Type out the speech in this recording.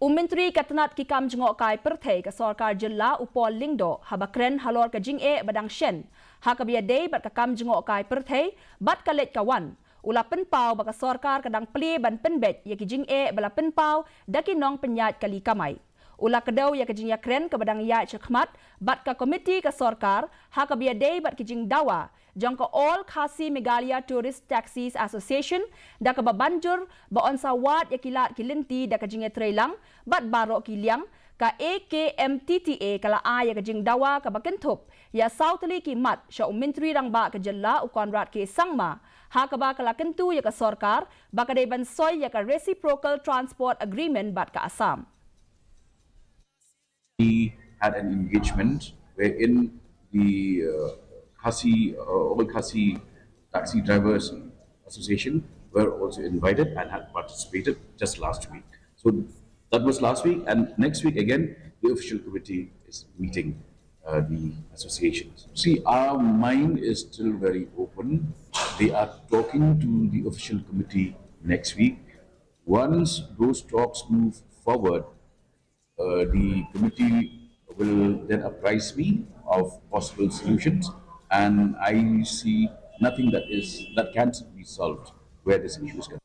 Menteri Katanat ki kam jengok kai perthei ke Sorkar Jilla upol lingdo habakren halor ke Jingeh badang shen. Hakabia day bat ke kam jengok kai perthei bat kalet kawan. Ula Pynpaw baka Sorkar kadang Plie ban Pynbeit ya ki Jingeh bala Pynpaw daki Nongpynïaid kali Kamai. Ula kedau ya ke Jingeh kren ke badang yai cekhmat bat ke komiti ke Sorkar hakabia day bat ki Jing dawa jangka all KHASI Meghalaya Tourist Taxis Association da ke babanjur ba on sawat ya kilat kilinti da ke Jingeh Trailang bat barok kiliang ka AKMTTA kala ya ke Jing dawa ke bakentup ya sautli ki mat sya menteri rang ba ke jella ukon rat ke sangma ha ke ba kala kentu ya ke Sorkar ba ke ban soy ya ke reciprocal transport agreement bat ke Assam. We had an engagement wherein the all KHASI Taxi Drivers Association were also invited and had participated just last week. So that was last week, and next week again the official committee is meeting the associations. See, our mind is still very open. They are talking to the official committee next week. Once those talks move forward, the committee will then apprise me of possible solutions, and I see nothing that can't be solved where this issue is concerned.